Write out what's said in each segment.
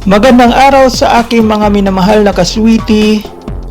Magandang araw sa aking mga minamahal na kaswiti.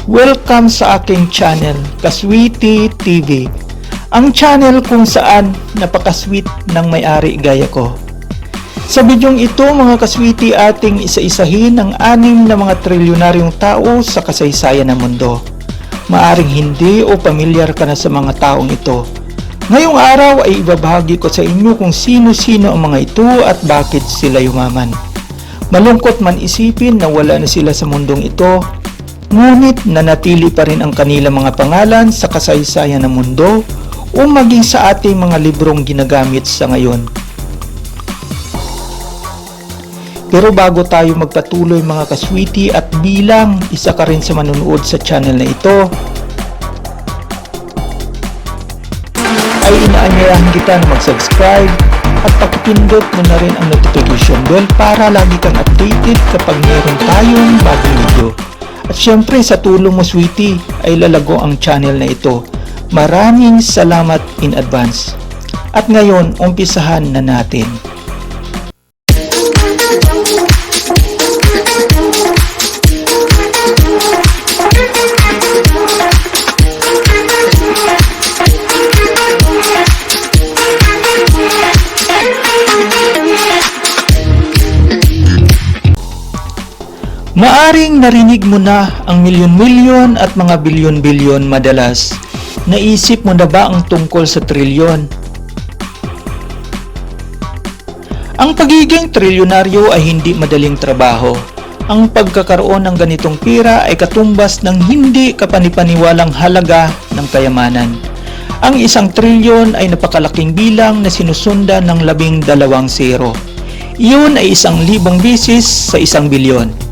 Welcome sa aking channel, Kaswiti TV. Ang channel kung saan napakasweet ng may-ari gaya ko. Sa bidyong ito mga kaswiti, ating isa-isahin ang 6 na mga trilyonaryong tao sa kasaysayan ng mundo. Maaring hindi o pamilyar ka na sa mga taong ito. Ngayong araw ay ibabahagi ko sa inyo kung sino-sino ang mga ito at bakit sila yumaman. Malungkot man isipin na wala na sila sa mundong ito, ngunit nanatili pa rin ang kanilang mga pangalan sa kasaysayan ng mundo o maging sa ating mga librong ginagamit sa ngayon. Pero bago tayo magpatuloy mga kaswiti at bilang isa ka rin sa manunood sa channel na ito, ay inaanyayahan kita na mag-subscribe at pakipindot mo na rin ang notification bell para lagi kang updated kapag mayroon tayong bagong video. At syempre sa tulong mo sweetie ay lalago ang channel na ito. Maraming salamat in advance. At ngayon umpisahan na natin. Maaring narinig mo na ang milyon-milyon at mga bilyon-bilyon madalas. Naisip mo na ba ang tungkol sa trilyon? Ang pagiging trilyonaryo ay hindi madaling trabaho. Ang pagkakaroon ng ganitong pira ay katumbas ng hindi kapanipaniwalang halaga ng kayamanan. Ang 1 trilyon ay napakalaking bilang na sinusundan ng 12 zero. Iyon ay 1,000 bisis sa 1 bilyon.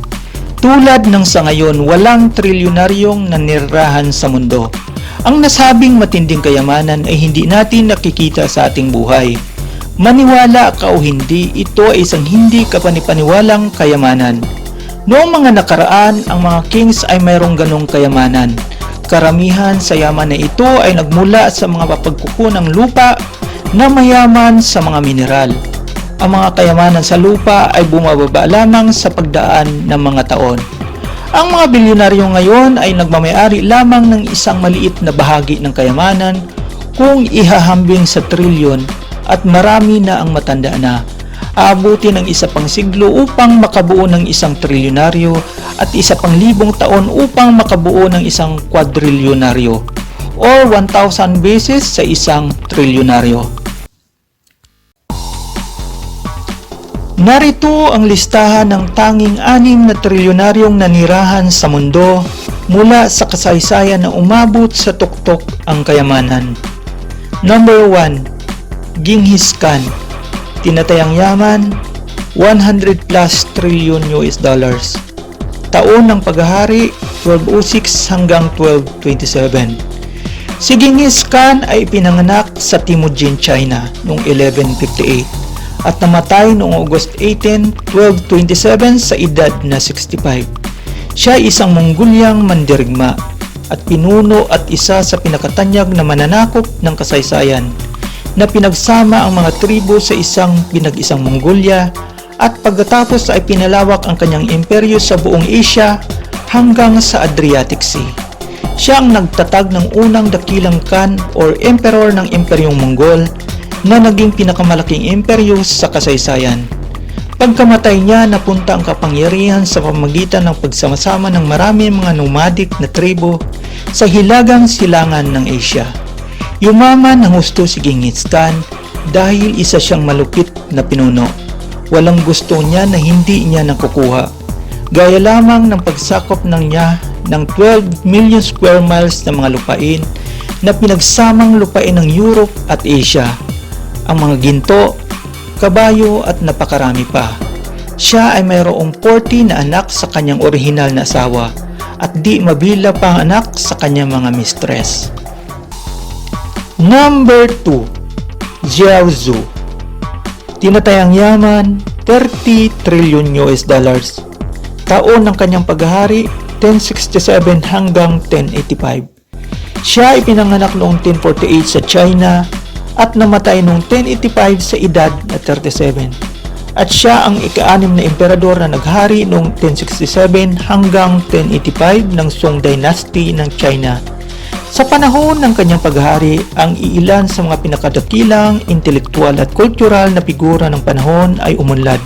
Tulad ng sa ngayon, walang trilyonaryong nanirahan sa mundo. Ang nasabing matinding kayamanan ay hindi natin nakikita sa ating buhay. Maniwala ka o hindi, ito ay isang hindi kapanipaniwalang kayamanan. Noong mga nakaraan, ang mga kings ay mayroong ganong kayamanan. Karamihan sa yaman na ito ay nagmula sa mga papagkuko ng lupa na mayaman sa mga mineral. Ang mga kayamanan sa lupa ay bumababa lamang sa pagdaan ng mga taon. Ang mga bilyonaryo ngayon ay nagmamayari lamang ng isang maliit na bahagi ng kayamanan kung ihahambing sa trilyon at marami na ang matanda na. Aabutin ng 1 pang siglo upang makabuo ng 1 trilyonaryo at 1 pang libong taon upang makabuo ng 1 kwadrilyonaryo o 1,000 beses sa 1 trilyonaryo. Narito ang listahan ng tanging 6 na trilyonaryong nanirahan sa mundo mula sa kasaysayan na umabot sa tuktok ang kayamanan. Number 1, Genghis Khan. Tinatayang yaman, 100 plus trillion US dollars. Taon ng paghahari, 1206 hanggang 1227. Si Genghis Khan ay pinanganak sa Timucin, China noong 1158. At namatay noong August 18, 1227 sa edad na 65. Siya ay isang Mongolyang mandirigma at pinuno at isa sa pinakatanyag na mananakop ng kasaysayan na pinagsama ang mga tribo sa isang pinag-isang Mongolia at pagkatapos ay pinalawak ang kanyang imperyo sa buong Asia hanggang sa Adriatic Sea. Siya ang nagtatag ng unang dakilang Khan or Emperor ng Imperyong Mongol na naging pinakamalaking imperyo sa kasaysayan. Pagkamatay niya, napunta ang kapangyarihan sa pamamagitan ng pagsama-sama ng marami mga nomadic na tribo sa hilagang silangan ng Asia. Yumaman ng husto si Genghis Khan dahil isa siyang malupit na pinuno. Walang gusto niya na hindi niya nakukuha. Gaya lamang ng pagsakop niya ng 12 million square miles na mga lupain na pinagsamang lupain ng Europe at Asia. Ang mga ginto, kabayo at napakarami pa. Siya ay mayroong 40 na anak sa kanyang orihinal na asawa at di mabila pa ang anak sa kanyang mga mistress. Number 2, Zhao Zi. Tinatayang yaman, 30 trillion US dollars. Taon ng kanyang paghahari, 1067 hanggang 1085. Siya ay pinanganak noong 1048 sa China at namatay noong 1085 sa edad na 37. at siya ang ika-6 na emperador na naghari noong 1067 hanggang 1085 ng Song Dynasty ng China. Sa panahon ng kanyang paghari, ang iilan sa mga pinakadakilang intelektual at kultural na figura ng panahon ay umunlad,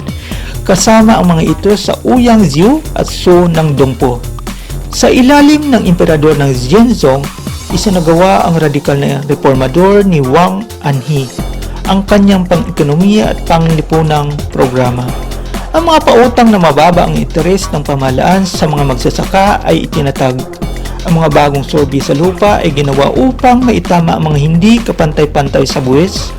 kasama ang mga ito sa Ouyang Zhou at Su ng Dongpo. Sa ilalim ng emperador ng Zhenzong, isinagawa ang radikal na reformador ni Wang Anhe ang kanyang pang-ekonomiya at panglipunang programa. Ang mga pautang na mababa ang interes ng pamahalaan sa mga magsasaka ay itinatag. Ang mga bagong sorbi sa lupa ay ginawa upang maitama ang mga hindi kapantay-pantay sa buwis,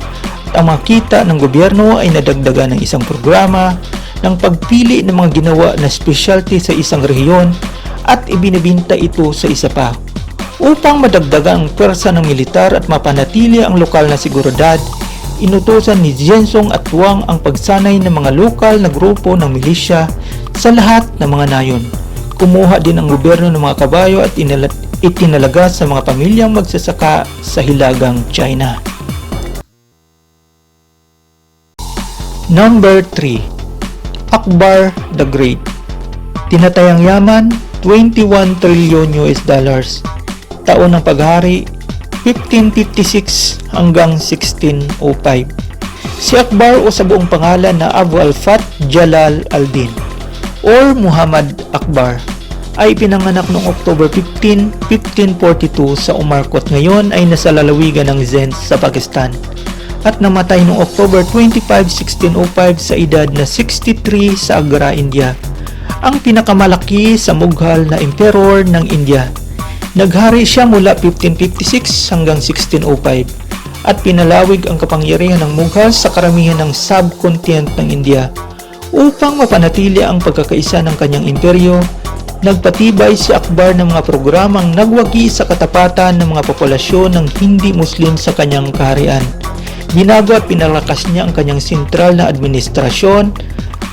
at ang mga kita ng gobyerno ay nadagdagan ng isang programa ng pagpili ng mga ginawa na specialty sa isang rehiyon at ibinibinta ito sa isa pa. Upang madagdagan ang pwersa ng militar at mapanatili ang lokal na seguridad, inutusan ni Zhenzong at Wang ang pagsanay ng mga lokal na grupo ng milisya sa lahat ng mga nayon. Kumuha din ang gobyerno ng mga kabayo at itinalaga sa mga pamilyang magsasaka sa hilagang China. Number 3. Akbar the Great. Tinatayang yaman, 21 trilyon US dollars. Taon ng paghari, 1556 hanggang 1605. Si Akbar o sa buong pangalan na Abu al-Fath Jalal al-Din or Muhammad Akbar ay pinanganak noong October 15, 1542 sa Umarkot, ngayon ay nasa lalawigan ng Zenj sa Pakistan, at namatay noong October 25, 1605 sa edad na 63 sa Agra, India. Ang pinakamalaki sa Mughal na emperor ng India. Naghari siya mula 1556 hanggang 1605 at pinalawig ang kapangyarihan ng Mughal sa karamihan ng subcontinent ng India. Upang mapanatili ang pagkakaisa ng kanyang imperyo, nagpatibay si Akbar ng mga programang nagwagi sa katapatan ng mga populasyon ng hindi Muslim sa kanyang kaharian. Binago at pinalakas niya ang kanyang sentral na administrasyon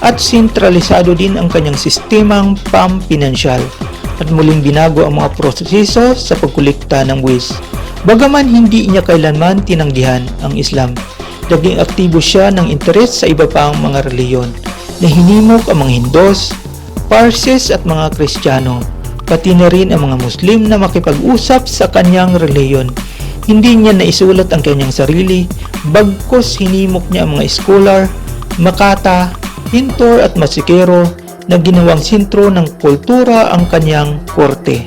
at sentralisado din ang kanyang sistemang pampinansyal at muling binago ang mga proseso sa pagkolekta ng buwis. Bagaman hindi niya kailanman tinanggihan ang Islam, naging aktibo siya ng interes sa iba pang mga reliyon. Nahinimok ang mga Hindos, Parsis at mga Kristiyano, pati na rin ang mga Muslim na makipag-usap sa kanyang reliyon. Hindi niya naisulat ang kanyang sarili, bagkus hinimok niya ang mga scholar, makata, pintor at masikero na ginawang sentro ng kultura ang kanyang korte.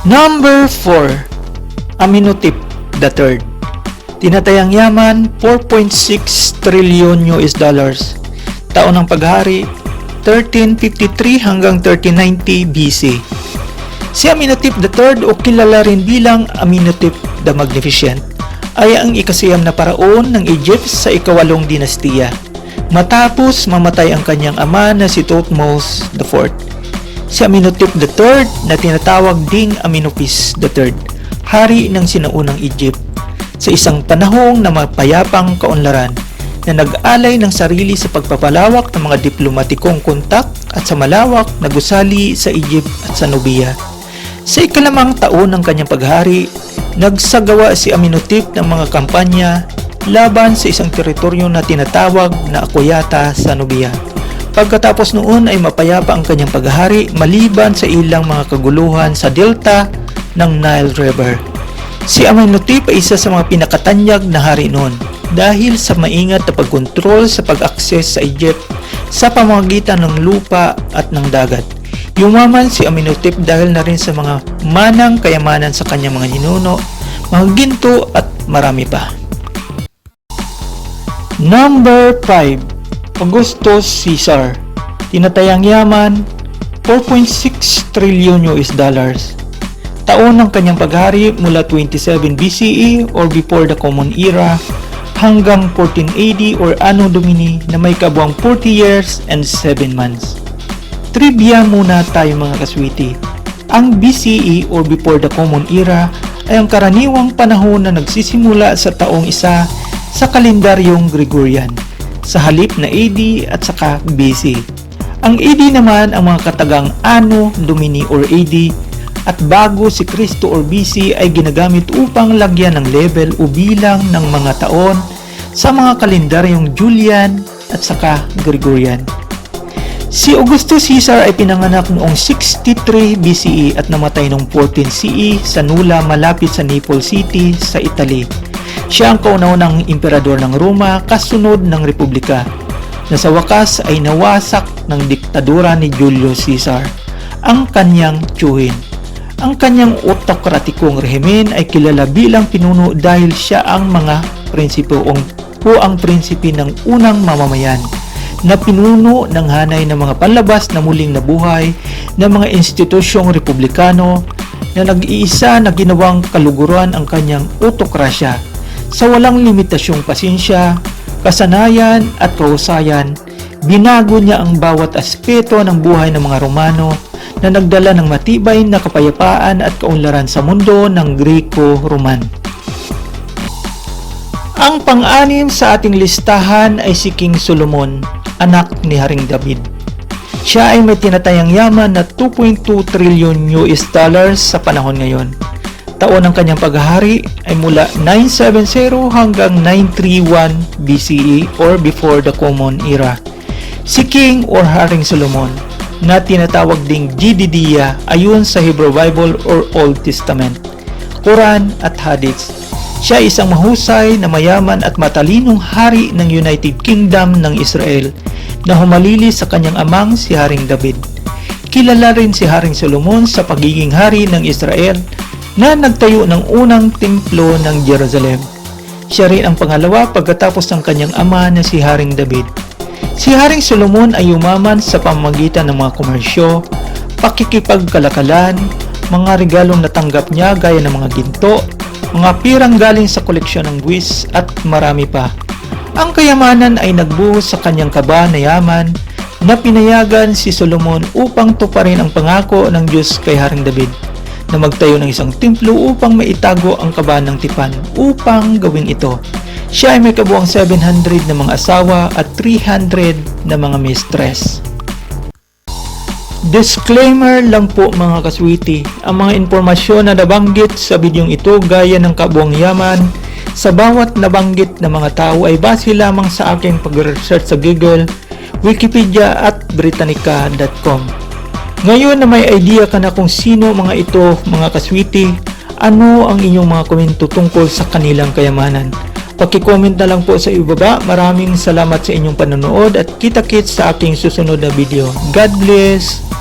Number 4. Amenhotep III. Tinatayang yaman, 4.6 trilyon US dollars. Taon ng paghari, 1353 hanggang 1390 BC. Si Amenhotep III o kilala rin bilang Amenhotep the Magnificent ay ang ikasiyam na paraon ng Egypt sa ika-8 dinastiya, matapos mamatay ang kanyang ama na si Thutmose IV. Si Amenhotep III na tinatawag ding Amenopis III, hari ng sinaunang Egypt, sa isang panahong na mapayapang kaunlaran, na nag-alay ng sarili sa pagpapalawak ng mga diplomatikong kontak at sa malawak na gusali sa Egypt at sa Nubia. Sa ikalimang taon ng kanyang paghari, nagsagawa si Amenhotep ng mga kampanya laban sa isang teritoryo na tinatawag na Akoyata sa Nubia. Pagkatapos noon ay mapayapa ang kanyang paghari maliban sa ilang mga kaguluhan sa delta ng Nile River. Si Amenhotep ay isa sa mga pinakatanyag na hari noon dahil sa maingat na pagkontrol sa pag-akses sa Egypt sa pamamagitan ng lupa at ng dagat. Yumaman si Amenhotep dahil na rin sa mga manang kayamanan sa kanyang mga ninuno, mga ginto at marami pa. Number 5. Augustus Caesar. Tinatayang yaman, 4.6 trilyon US dollars. Taon ng kanyang paghari mula 27 BCE or before the Common Era hanggang 14 AD or Anno Domini na may kabuang 40 years and 7 months. Trivia muna tayo mga kaswiti. Ang BCE or before the Common Era ay ang karaniwang panahon na nagsisimula sa taong isa sa kalendaryong Gregorian, sa halip na AD at saka BC. Ang AD naman ang mga katagang Anno Domini or AD, at bago si Kristo or BC ay ginagamit upang lagyan ng level o bilang ng mga taon sa mga kalendaryong Julian, at saka Gregorian. Si Augusto Caesar ay pinanganak noong 63 BCE at namatay noong 14 CE sa Nula malapit sa Naples City sa Italy. Siya ang kauna-unang emperador ng Roma kasunod ng Republika na sa wakas ay nawasak ng diktadura ni Julius Caesar, ang kanyang tiyuhin. Ang kanyang autokratikong rehimen ay kilala bilang pinuno dahil siya ang mga prinsipe o ang prinsipe ng unang mamamayan na pinuno ng hanay ng mga panlabas na muling nabuhay ng mga institusyong republikano na nag-iisa na ginawang kaluguran ang kanyang autokrasya sa walang limitasyong pasensya, kasanayan at kahusayan. Binago niya ang bawat aspeto ng buhay ng mga Romano na nagdala ng matibay na kapayapaan at kaunlaran sa mundo ng Greco-Roman. Ang pang-anim sa ating listahan ay si King Solomon, anak ni Haring David. Siya ay may tinatayang yaman na 2.2 trillion US dollars sa panahon ngayon. Taon ng kanyang paghahari ay mula 970 hanggang 931 BCE or before the Common Era. Si King or Haring Solomon na tinatawag ding Jedidiah ayon sa Hebrew Bible or Old Testament, Quran at Hadith. Siya ay isang mahusay na mayaman at matalinong hari ng United Kingdom ng Israel na humalili sa kanyang amang si Haring David. Kilala rin si Haring Solomon sa pagiging hari ng Israel na nagtayo ng unang templo ng Jerusalem. Siya rin ang pangalawa pagkatapos ng kanyang ama na si Haring David. Si Haring Solomon ay umaman sa pamamagitan ng mga komersyo, pakikipagkalakalan, mga regalong natanggap niya gaya ng mga ginto, mga pirang galing sa koleksyon ng buwis at marami pa. Ang kayamanan ay nagbuhos sa kanyang kaba na yaman na pinayagan si Solomon upang tuparin ang pangako ng Diyos kay Haring David na magtayo ng isang templo upang maitago ang kaba ng tipan. Upang gawin ito, siya ay may kabuang 700 na mga asawa at 300 na mga mistress. Disclaimer lang po mga kaswiti, ang mga impormasyon na nabanggit sa bidyong ito gaya ng kabuang yaman sa bawat nabanggit na mga tao ay base lamang sa aking pag-research sa Google, Wikipedia at Britannica.com. Ngayon na may idea ka na kung sino mga ito mga kaswiti, ano ang inyong mga komento tungkol sa kanilang kayamanan? Paki-comment na lang po sa ibaba. Maraming salamat sa inyong panonood at kita-kits sa aking susunod na video. God bless!